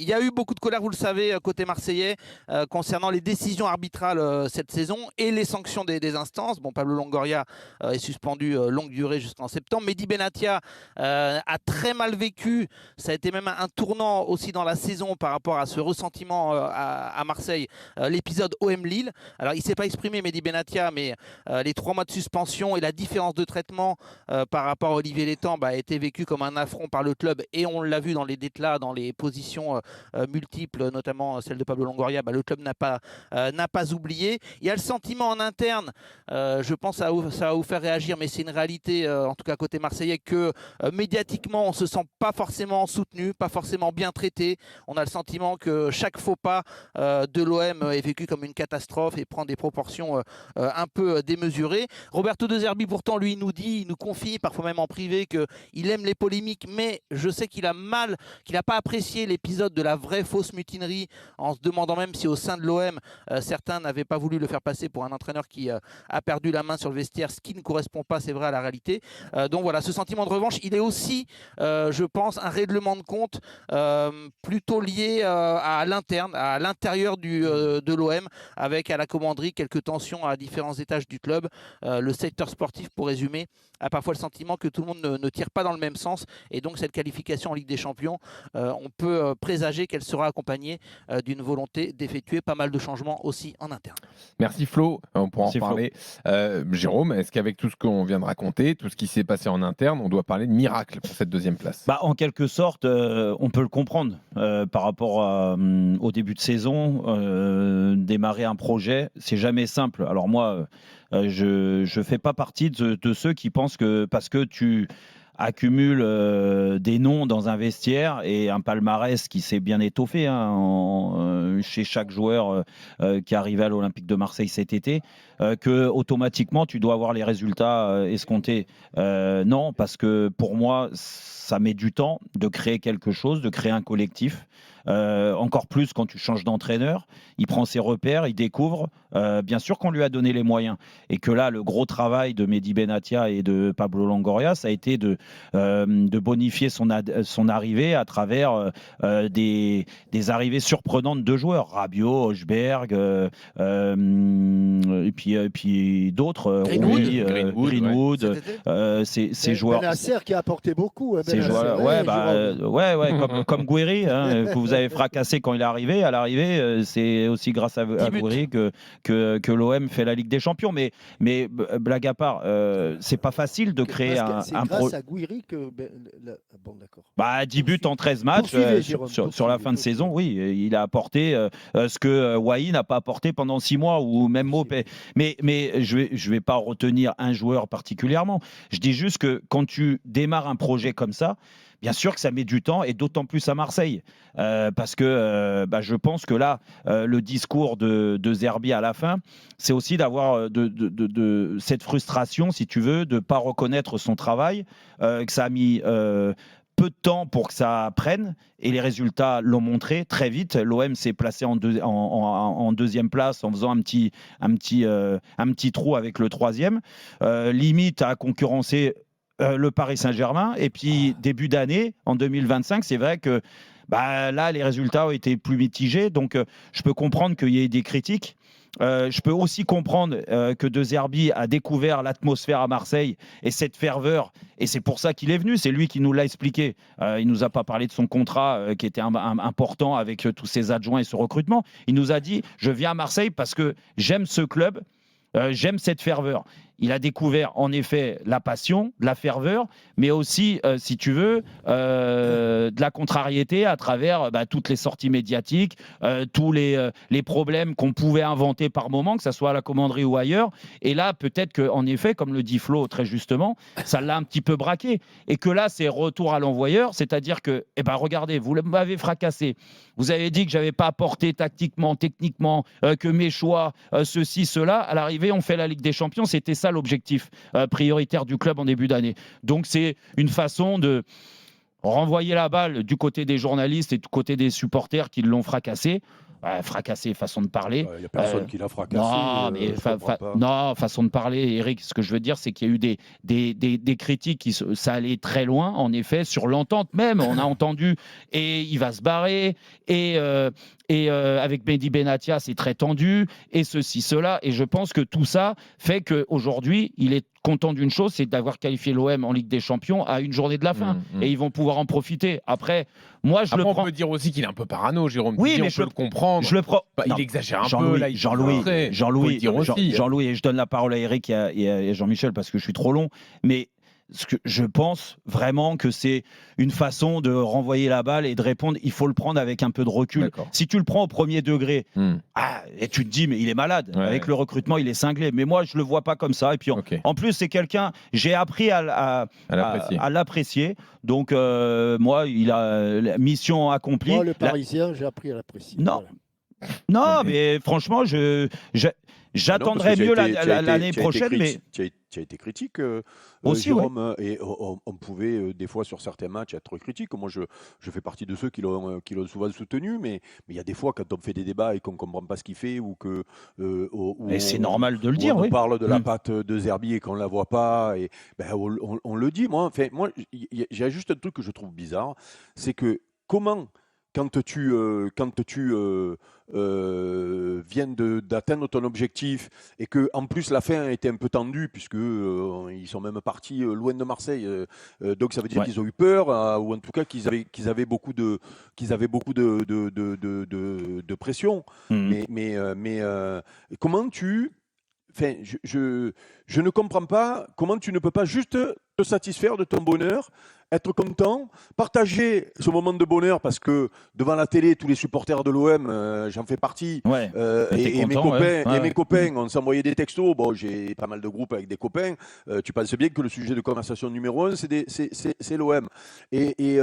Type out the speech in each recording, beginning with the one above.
Il y a eu beaucoup de colère, vous le savez, côté marseillais, concernant les décisions arbitrales cette saison et les sanctions des instances. Bon, Pablo Longoria est suspendu longue durée jusqu'en septembre. Mehdi Benatia a très mal vécu. Ça a été même un tournant aussi dans la saison par rapport à ce ressentiment à Marseille, l'épisode OM Lille. Alors, il ne s'est pas exprimé, Mehdi Benatia, mais les 3 mois de suspension et la différence de traitement par rapport à Olivier Létang a été vécu comme un affront par le club. Et on l'a vu dans les déclats, dans les positions multiples, notamment celle de Pablo Longoria, le club n'a pas oublié. Il y a le sentiment en interne, je pense que ça va vous faire réagir, mais c'est une réalité, en tout cas côté marseillais, que médiatiquement, on ne se sent pas forcément soutenu, pas forcément bien traité. On a le sentiment que chaque faux pas de l'OM est vécu comme une catastrophe et prend des proportions un peu démesurées. Roberto De Zerbi, pourtant, lui, il nous confie, parfois même en privé, qu'il aime les polémiques, mais je sais qu'il n'a pas apprécié l'épisode de la vraie fausse mutinerie, en se demandant même si au sein de l'OM, certains n'avaient pas voulu le faire passer pour un entraîneur qui a perdu la main sur le vestiaire, ce qui ne correspond pas, c'est vrai, à la réalité. Donc voilà, ce sentiment de revanche, il est aussi, je pense, un règlement de compte plutôt lié à l'interne, à l'intérieur de l'OM, avec à la commanderie quelques tensions à différents étages du club. Le secteur sportif, pour résumer, a parfois le sentiment que tout le monde ne tire pas dans le même sens, et donc cette qualification en Ligue des Champions, on peut présager qu'elle sera accompagnée d'une volonté d'effectuer pas mal de changements aussi en interne. Merci Flo, on pourra en parler. Jérôme, est-ce qu'avec tout ce qu'on vient de raconter, tout ce qui s'est passé en interne, on doit parler de miracle pour cette deuxième place? En quelque sorte, on peut le comprendre par rapport au début de saison. Démarrer un projet, c'est jamais simple. Alors moi, je ne fais pas partie de ceux qui pensent que parce que tu accumules des noms dans un vestiaire et un palmarès qui s'est bien étoffé chez chaque joueur qui est arrivé à l'Olympique de Marseille cet été, que automatiquement tu dois avoir les résultats escomptés. Non, parce que pour moi, ça met du temps de créer quelque chose, de créer un collectif. Encore plus quand tu changes d'entraîneur, il prend ses repères, il découvre. Bien sûr qu'on lui a donné les moyens, et que là, le gros travail de Mehdi Benatia et de Pablo Longoria, ça a été de bonifier son arrivée à travers des arrivées surprenantes de joueurs, Rabiot, Hochberg, et puis d'autres, Greenwood, ces joueurs. Benacer qui a apporté beaucoup. Ces joueurs, comme Guéry, que vous avez fracassé quand il est arrivé. À l'arrivée, c'est aussi grâce à Guéry que l'OM fait la Ligue des Champions. Mais blague à part, c'est pas facile de créer un C'est grâce à Guéry que. Bon, d'accord. 10 buts en 13 matchs sur la fin de saison, oui. Il a apporté ce que Wai n'a pas apporté pendant 6 mois, ou même Mopé. Mais je vais pas retenir un joueur particulièrement. Je dis juste que quand tu démarres un projet comme ça, bien sûr que ça met du temps, et d'autant plus à Marseille. Parce que je pense que là, le discours de Zerbi à la fin, c'est aussi d'avoir de cette frustration, si tu veux, de ne pas reconnaître son travail, que ça a mis peu de temps pour que ça prenne, et les résultats l'ont montré très vite. L'OM s'est placé en deuxième place en faisant un petit trou avec le troisième, limite à concurrencer le Paris Saint-Germain. Et puis début d'année, en 2025, c'est vrai que là, les résultats ont été plus mitigés. Donc je peux comprendre qu'il y ait des critiques. Je peux aussi comprendre que De Zerbi a découvert l'atmosphère à Marseille et cette ferveur, et c'est pour ça qu'il est venu. C'est lui qui nous l'a expliqué. Il nous a pas parlé de son contrat qui était important avec tous ses adjoints et ce recrutement. Il nous a dit: je viens à Marseille parce que j'aime ce club, j'aime cette ferveur. Il a découvert en effet la passion, la ferveur, mais aussi, si tu veux, de la contrariété à travers toutes les sorties médiatiques, tous les problèmes qu'on pouvait inventer par moment, que ce soit à la commanderie ou ailleurs. Et là, peut-être qu'en effet, comme le dit Flo très justement, ça l'a un petit peu braqué. Et que là, c'est retour à l'envoyeur, c'est-à-dire que, regardez, vous m'avez fracassé. Vous avez dit que je n'avais pas apporté tactiquement, techniquement, que mes choix, ceci, cela. À l'arrivée, on fait la Ligue des Champions. C'était ça l'objectif prioritaire du club en début d'année. Donc c'est une façon de renvoyer la balle du côté des journalistes et du côté des supporters qui l'ont fracassé, fracassé, façon de parler. Il n'y a personne qui l'a fracassé. Non, mais non, façon de parler, Eric. Ce que je veux dire, c'est qu'il y a eu des critiques, ça allait très loin, en effet, sur l'entente même. On a entendu, et il va se barrer, et avec Mehdi Benatia, c'est très tendu, et ceci, cela. Et je pense que tout ça fait qu'aujourd'hui, il est content d'une chose, c'est d'avoir qualifié l'OM en Ligue des Champions à une journée de la fin. Et ils vont pouvoir en profiter. Après, moi, je le prends. On peut dire aussi qu'il est un peu parano, Jérôme. Oui, mais on peut le comprendre. Je le prends. Il exagère un Jean-Louis, peu. Là, Jean-Louis, et je donne la parole à Eric et à Jean-Michel parce que je suis trop long. Mais je pense vraiment que c'est une façon de renvoyer la balle et de répondre. Il faut le prendre avec un peu de recul. Si tu le prends au premier degré, et tu te dis, mais il est malade. Avec le recrutement, il est cinglé. Mais moi, je le vois pas comme ça. Et puis, en plus, c'est quelqu'un, j'ai appris à l'apprécier. Donc, moi, il a la mission accomplie. Moi, le Parisien, j'ai appris à l'apprécier. Non. Voilà. Non, mais franchement, j'attendrais mieux l'année prochaine. Mais tu as été critique, aussi, Jérôme, et on pouvait des fois sur certains matchs être critique. Moi, je fais partie de ceux qui l'ont souvent soutenu, mais il y a des fois quand on fait des débats et qu'on ne comprend pas ce qu'il fait ou que et c'est normal de le dire. On parle de la patte de Zerbi et qu'on ne la voit pas, et on le dit. Moi, j'ai juste un truc que je trouve bizarre, c'est que comment quand tu viens d'atteindre ton objectif et que en plus la fin a été un peu tendue puisque ils sont même partis loin de Marseille, donc ça veut dire qu'ils ont eu peur ou en tout cas qu'ils avaient beaucoup de pression. Mais comment tu je ne comprends pas comment tu ne peux pas juste te satisfaire de ton bonheur, être content, partager ce moment de bonheur parce que devant la télé, tous les supporters de l'OM, j'en fais partie, et mes copains, on s'envoyait des textos. Bon, j'ai pas mal de groupes avec des copains. Tu penses bien que le sujet de conversation numéro 1, c'est l'OM. Et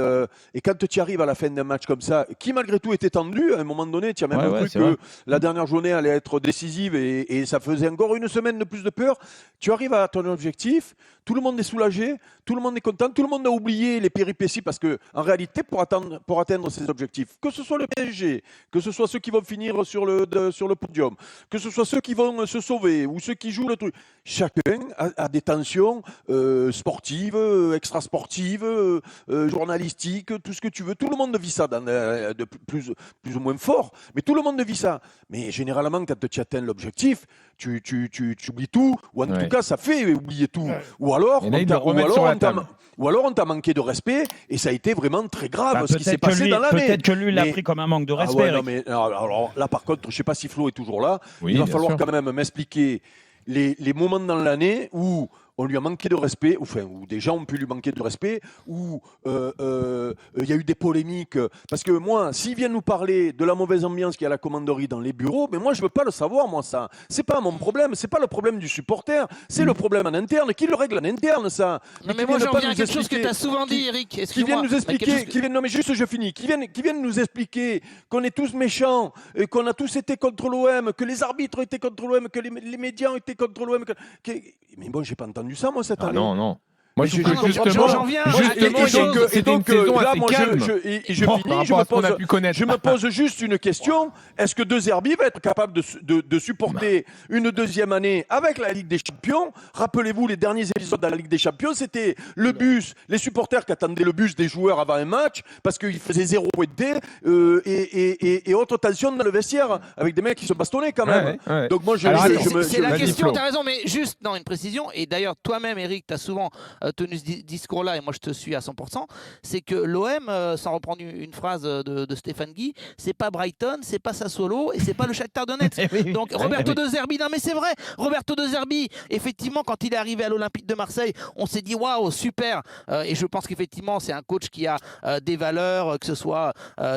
quand tu arrives à la fin d'un match comme ça, qui malgré tout était tendu, à un moment donné, tu as même cru que la dernière journée allait être décisive et ça faisait encore une semaine de plus de peur. Tu arrives à ton objectif, tout le monde est soulagé, tout le monde est content, tout le monde a oublié les péripéties parce que en réalité, pour atteindre ces objectifs, que ce soit le PSG, que ce soit ceux qui vont finir sur le podium, que ce soit ceux qui vont se sauver ou ceux qui jouent le truc, chacun a des tensions sportives, extrasportives, journalistiques, tout ce que tu veux. Tout le monde vit ça de plus ou moins fort, mais tout le monde vit ça. Mais généralement, quand tu atteins l'objectif, tu oublies tout, ou en tout cas, ça fait oublier tout. Ou alors on t'a manqué de respect et ça a été vraiment très grave ce qui s'est passé dans l'année. Peut-être que lui, il l'a pris comme un manque de respect. Alors là, par contre, je ne sais pas si Flo est toujours là. Oui, il va falloir quand même m'expliquer les moments dans l'année où on lui a manqué de respect, où des gens ont pu lui manquer de respect, où il y a eu des polémiques. Parce que moi, s'ils viennent nous parler de la mauvaise ambiance qu'il y a à la commanderie dans les bureaux, mais moi, je ne veux pas le savoir, moi, ça. C'est pas mon problème, c'est pas le problème du supporter, c'est le problème en interne. Qui le règle en interne, ça? Non, mais moi, j'en viens à quelque chose que tu as souvent dit, Eric. Qui viennent nous expliquer, non, mais juste, je finis. Qui viennent nous expliquer qu'on est tous méchants, qu'on a tous été contre l'OM, que les arbitres étaient contre l'OM, que les médias ont été contre l'OM. Mais bon, j'ai pas entendu ça, moi, cette année. Non. Moi, je trouve que j'en viens. C'était une saison assez calme. Je me pose juste une question. Est-ce que De Zerbi va être capable de supporter une deuxième année avec la Ligue des Champions? Rappelez-vous, les derniers épisodes de la Ligue des Champions, c'était le bus, les supporters qui attendaient le bus des joueurs avant un match parce qu'ils faisaient 0 D et autre tension dans le vestiaire avec des mecs qui se bastonnaient quand même. Donc moi, c'est la question, tu as raison, mais juste une précision. Et d'ailleurs, toi-même, Eric, tu as souvent tenu ce discours-là, et moi je te suis à 100%, c'est que l'OM, sans reprendre une phrase de Stéphane Guy, c'est pas Brighton, c'est pas Sassuolo, et c'est pas le Shakhtar Donetsk. Donc Roberto De Zerbi, non mais c'est vrai, Roberto De Zerbi, effectivement, quand il est arrivé à l'Olympique de Marseille, on s'est dit waouh, super. Et je pense qu'effectivement, c'est un coach qui a des valeurs, que ce soit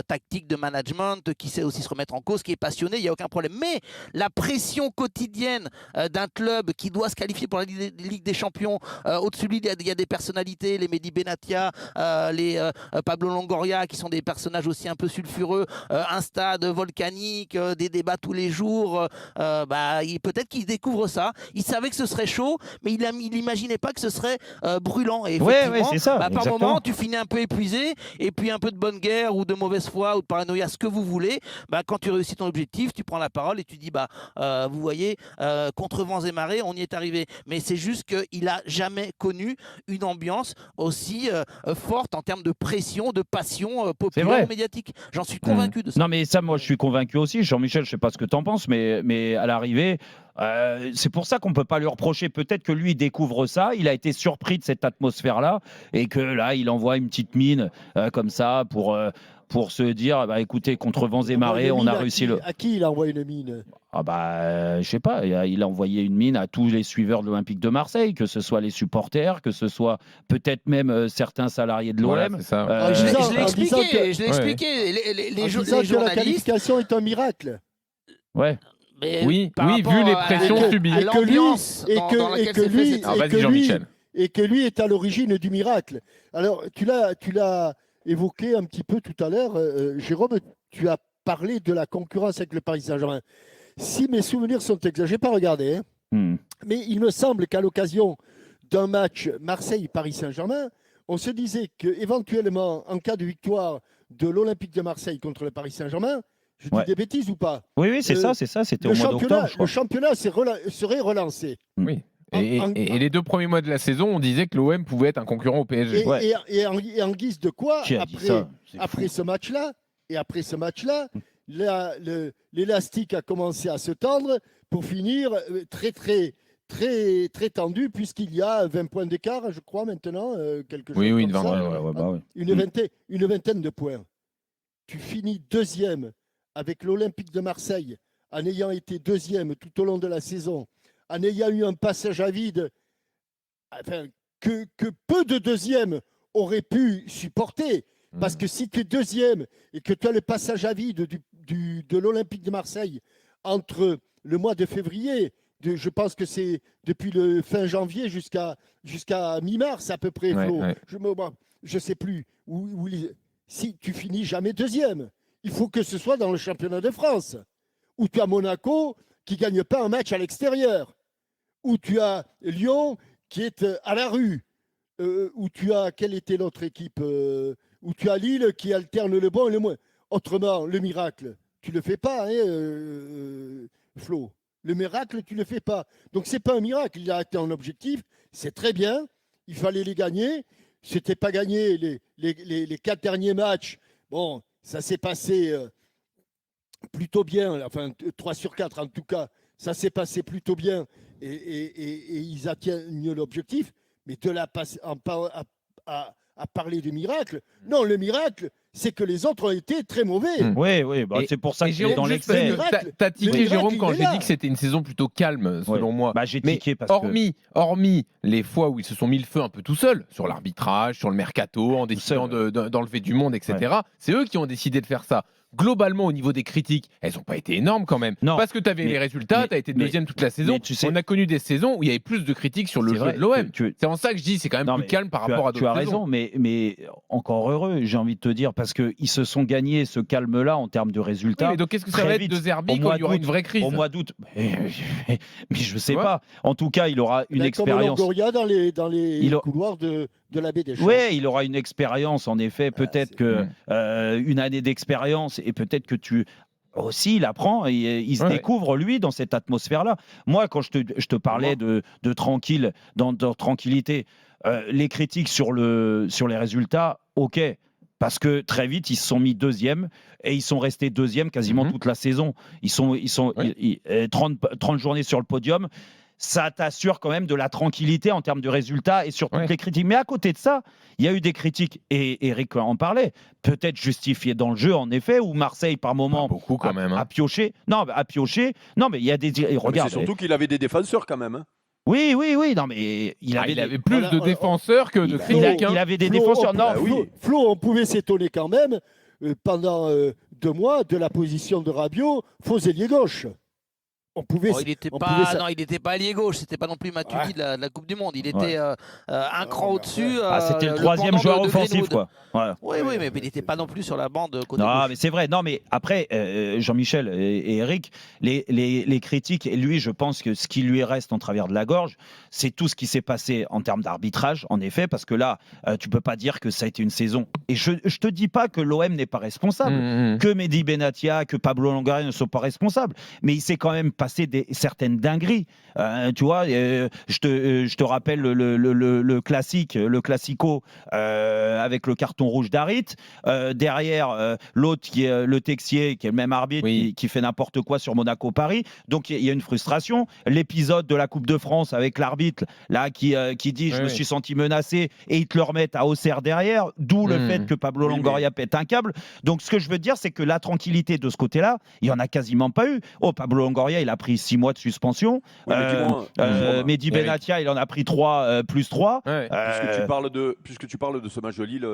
tactique, de management, qui sait aussi se remettre en cause, qui est passionné, il n'y a aucun problème. Mais la pression quotidienne d'un club qui doit se qualifier pour la Ligue des Champions, au-dessus de lui, il y a des personnalités, les Mehdi Benatia, les Pablo Longoria, qui sont des personnages aussi un peu sulfureux, un stade volcanique, des débats tous les jours, peut-être qu'il découvre ça. Il savait que ce serait chaud, mais il n'imaginait pas que ce serait brûlant. Et effectivement, c'est ça, par moment, tu finis un peu épuisé, et puis un peu de bonne guerre ou de mauvaise foi ou de paranoïa, ce que vous voulez, quand tu réussis ton objectif, tu prends la parole et tu dis, vous voyez, contre vents et marées, on y est arrivé. Mais c'est juste qu'il n'a jamais connu une ambiance aussi forte en termes de pression, de passion populaire ou médiatique. J'en suis convaincu de ça. Non, mais ça, moi, je suis convaincu aussi. Jean-Michel, je ne sais pas ce que tu en penses, mais à l'arrivée, c'est pour ça qu'on ne peut pas lui reprocher. Peut-être que lui découvre ça, il a été surpris de cette atmosphère-là, et que là, il envoie une petite mine comme ça pour se dire, écoutez, contre vents et marées, on a réussi À qui il envoie une mine? Je sais pas, il a envoyé une mine à tous les suiveurs de l'Olympique de Marseille, que ce soit les supporters, que ce soit peut-être même certains salariés de l'OM. Voilà, c'est ça. Je l'ai expliqué. Les journalistes. La qualification est un miracle. Ouais. Mais oui, vu les pressions subies. Et que lui est à l'origine du miracle. Alors, tu l'as évoqué un petit peu tout à l'heure, Jérôme, tu as parlé de la concurrence avec le Paris Saint-Germain. Si mes souvenirs sont exacts, je n'ai pas regardé, mais il me semble qu'à l'occasion d'un match Marseille-Paris Saint-Germain, on se disait qu'éventuellement, en cas de victoire de l'Olympique de Marseille contre le Paris Saint-Germain, je dis des bêtises ou pas? Oui, c'est ça, c'était au mois d'octobre. Le championnat serait relancé. Oui. Et les 2 premiers mois de la saison, on disait que l'OM pouvait être un concurrent au PSG. Et en guise de quoi, après ce match-là, l'élastique a commencé à se tendre pour finir très, très, très, très tendu, puisqu'il y a 20 points d'écart, je crois, maintenant, quelque chose comme ça. Une vingtaine de points. Tu finis deuxième avec l'Olympique de Marseille, en ayant été deuxième tout au long de la saison, en ayant eu un passage à vide que peu de deuxièmes auraient pu supporter. Parce que si tu es deuxième et que tu as le passage à vide de l'Olympique de Marseille entre le mois de février, je pense que c'est depuis le fin janvier jusqu'à mi-mars à peu près, Flo. Je ne sais plus. Si tu finis jamais deuxième, il faut que ce soit dans le championnat de France, où tu as Monaco qui ne gagne pas un match à l'extérieur, où tu as Lyon qui est à la rue, où tu as, quelle était l'autre équipe, où tu as Lille qui alterne le bon et le moins. Autrement, le miracle, tu ne le fais pas, Flo. Le miracle, tu ne le fais pas. Donc, ce n'est pas un miracle. Il a été en objectif. C'est très bien. Il fallait les gagner. Ce n'était pas gagné les 4 derniers matchs. Bon, ça s'est passé plutôt bien. Enfin, 3 sur 4 en tout cas. Ça s'est passé plutôt bien. Et ils atteignent l'objectif. Mais de là à parler de miracle, non, le miracle, c'est que les autres ont été très mauvais. Oui, c'est pour ça que j'ai dans l'excès. T'as tiqué, Jérôme, quand j'ai dit que c'était une saison plutôt calme, selon moi. J'ai tiqué parce hormis les fois où ils se sont mis le feu un peu tout seuls, sur l'arbitrage, sur le mercato, en décidant d'enlever du monde, etc., c'est eux qui ont décidé de faire ça. Globalement, au niveau des critiques, elles n'ont pas été énormes quand même. Non, parce que tu avais les résultats, tu as été deuxième toute la saison. On a connu des saisons où il y avait plus de critiques sur le jeu de l'OM. C'est en ça que je dis c'est quand même plus calme par rapport à d'autres saisons. Tu as raison, mais encore heureux, j'ai envie de te dire, parce qu'ils se sont gagnés ce calme-là en termes de résultats. Oui, mais donc qu'est-ce que ça va être de Zerbi quand il y aura une vraie crise? Au mois d'août, mais je ne sais pas. En tout cas, il aura une expérience. Comme Longoria dans les couloirs de la baie des Champs. Oui, il aura une expérience, en effet. Peut-être une année d'expérience, et peut-être que tu aussi, il apprend et il se découvre, lui, dans cette atmosphère-là. Moi, quand je te parlais de tranquille, de tranquillité, les critiques sur les résultats, OK. Parce que très vite, ils se sont mis deuxième et ils sont restés deuxième quasiment toute la saison. Ils sont 30 journées sur le podium. Ça t'assure quand même de la tranquillité en termes de résultats et sur toutes les critiques. Mais à côté de ça, il y a eu des critiques, et Eric en parlait, peut-être justifiées dans le jeu, en effet, où Marseille, par moment, a pioché. Non, mais il y a des... Regarde, c'est surtout qu'il avait des défenseurs quand même. Oui. Non, mais il avait plus de défenseurs que de critiques. Il avait des défenseurs. Flo, on pouvait s'étonner quand même, pendant 2 mois, de la position de Rabiot, faux ailier gauche. on pouvait. Il n'était pas allié gauche, c'était pas non plus Matuidi de la Coupe du Monde. Il était un cran au-dessus. C'était le troisième joueur offensif, quoi. Oui, mais il n'était pas non plus sur la bande côté non, gauche. mais c'est vrai. Non, mais après, Jean-Michel et Eric, les critiques, et lui, je pense que ce qui lui reste en travers de la gorge, c'est tout ce qui s'est passé en termes d'arbitrage, en effet, parce que là, tu peux pas dire que ça a été une saison. Et je te dis pas que l'OM n'est pas responsable, que Mehdi Benatia, que Pablo Longoria ne sont pas responsables, mais il s'est quand même passé certaines dingueries. Tu vois, je te rappelle le classique, le classico avec le carton rouge d'Harit. Derrière, l'autre qui est le Texier, qui est le même arbitre, qui fait n'importe quoi sur Monaco-Paris. Donc il y a une frustration. L'épisode de la Coupe de France avec l'arbitre là qui dit je me suis senti menacé et ils te le remettent à Auxerre derrière. D'où le fait que Pablo Longoria pète un câble. Donc ce que je veux dire, c'est que la tranquillité de ce côté-là, il n'y en a quasiment pas eu. Pablo Longoria, il a pris 6 mois de suspension. Mehdi Benatia, il en a pris 3 plus 3. Puisque tu parles de ce match de Lille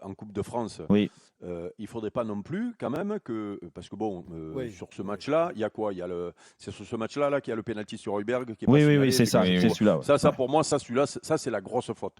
en Coupe de France, il ne faudrait pas non plus quand même que... Parce que sur ce match-là, il y a quoi? C'est sur ce match-là qu'il y a le pénalty sur Heuberg qui est pas signalé. Oui, c'est ça. C'est celui-là. Ça, pour moi, celui-là, c'est la grosse faute.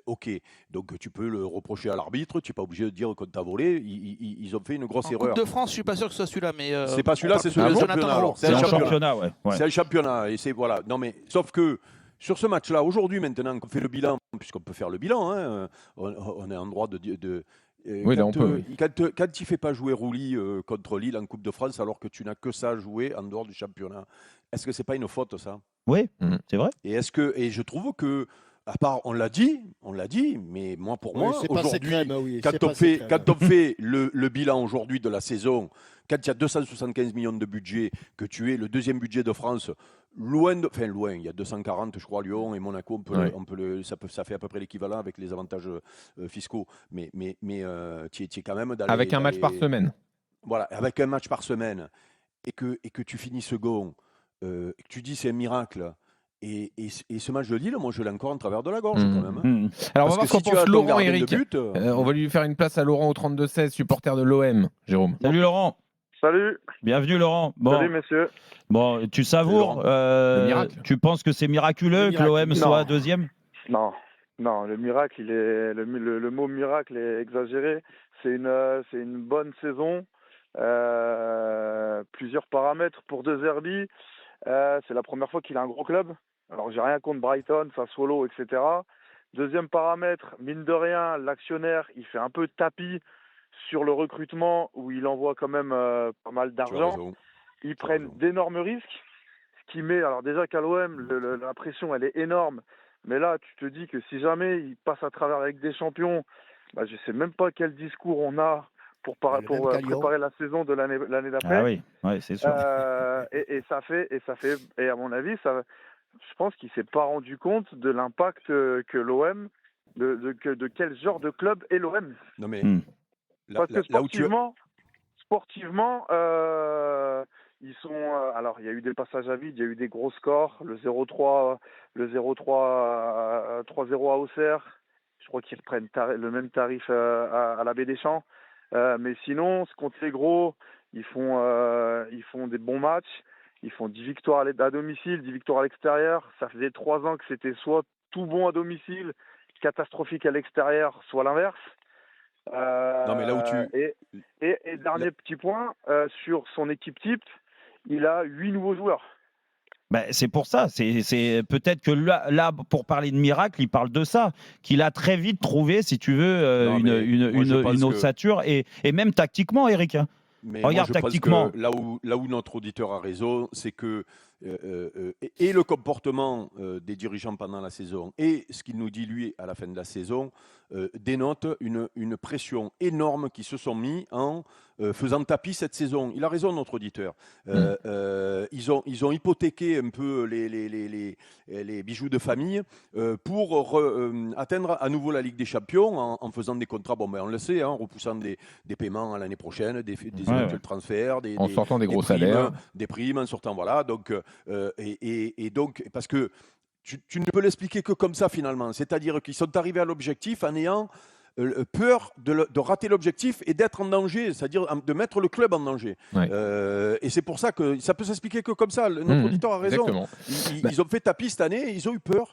Ok, donc tu peux le reprocher à l'arbitre, tu n'es pas obligé de dire qu'on t'a volé. Ils ont fait une grosse erreur. En Coupe de France, je ne suis pas sûr que ce soit celui-là. Mais c'est pas celui-là, c'est celui de championnat. C'est un championnat, ouais. C'est un championnat. Et c'est, voilà. Non, mais sauf que sur ce match-là, aujourd'hui, maintenant qu'on fait le bilan, puisqu'on peut faire le bilan, on est en droit de quand il ne fait pas jouer Rouli contre Lille en Coupe de France, alors que tu n'as que ça à jouer en dehors du championnat, est-ce que ce n'est pas une faute, ça? Oui, c'est vrai. Et je trouve que, à part, on l'a dit, mais pour moi, aujourd'hui, quand on fait le bilan aujourd'hui de la saison, quand il y a 275 millions de budget, que tu es le deuxième budget de France, loin, il y a 240, je crois, Lyon et Monaco, ça fait à peu près l'équivalent avec les avantages fiscaux. Mais tu es quand même avec un match par semaine. Voilà, avec un match par semaine, et que tu finis second, que tu dis c'est un miracle. Et ce match de Lille, moi je l'ai encore en travers de la gorge quand même. Alors on va voir ce qu'en pense Laurent et Eric. On va lui faire une place à Laurent au 32-16, supporter de l'OM. Jérôme. Salut Laurent. Salut. Bienvenue Laurent. Salut messieurs. Bon, tu savoures tu penses que c'est miraculeux que l'OM soit deuxième? Non, le miracle, le mot miracle est exagéré. C'est une bonne saison. Plusieurs paramètres pour De Zerbi. C'est la première fois qu'il a un gros club. Alors, j'ai rien contre Brighton, Sassuolo, etc. Deuxième paramètre, mine de rien, l'actionnaire, il fait un peu tapis sur le recrutement où il envoie quand même pas mal d'argent. Ils prennent d'énormes risques, ce qui met... Alors déjà qu'à l'OM, la pression, elle est énorme. Mais là, tu te dis que si jamais il passe à travers avec des champions, je ne sais même pas quel discours on a pour préparer la saison de l'année d'après. Ah oui, c'est sûr. Et à mon avis, je pense qu'il ne s'est pas rendu compte de l'impact que l'OM, de quel genre de club est l'OM. Non mais parce que sportivement, ils sont. Alors, il y a eu des passages à vide, il y a eu des gros scores, le 0-3, 3-0 à Auxerre. Je crois qu'ils reprennent le même tarif à la Baie des Champs. Mais sinon, contre les gros, ils font des bons matchs. Ils font 10 victoires à domicile, 10 victoires à l'extérieur. Ça faisait 3 ans que c'était soit tout bon à domicile, catastrophique à l'extérieur, soit l'inverse. Non, mais là où et dernier petit point, sur son équipe type, il a 8 nouveaux joueurs. C'est pour ça. C'est peut-être que là, pour parler de miracle, il parle de ça, qu'il a très vite trouvé, si tu veux, une ossature et même tactiquement, Eric. Mais regarde tactiquement. Là où notre auditeur a raison, c'est que et le comportement des dirigeants pendant la saison et ce qu'il nous dit lui à la fin de la saison dénote une pression énorme qui se sont mis en faisant tapis cette saison. Il a raison, notre auditeur. Ils ont hypothéqué un peu les bijoux de famille pour atteindre à nouveau la Ligue des Champions en faisant des contrats, on le sait, en repoussant des paiements à l'année prochaine, des éventuels transferts, en sortant des gros salaires. Des primes, en sortant, voilà. Donc, donc parce que tu ne peux l'expliquer que comme ça finalement. C'est-à-dire qu'ils sont arrivés à l'objectif en ayant peur de rater l'objectif et d'être en danger, c'est-à-dire de mettre le club en danger. Ouais. Et c'est pour ça que ça peut s'expliquer que comme ça. Notre auditeur a raison. Exactement. Ils ont fait tapis cette année, ils ont eu peur.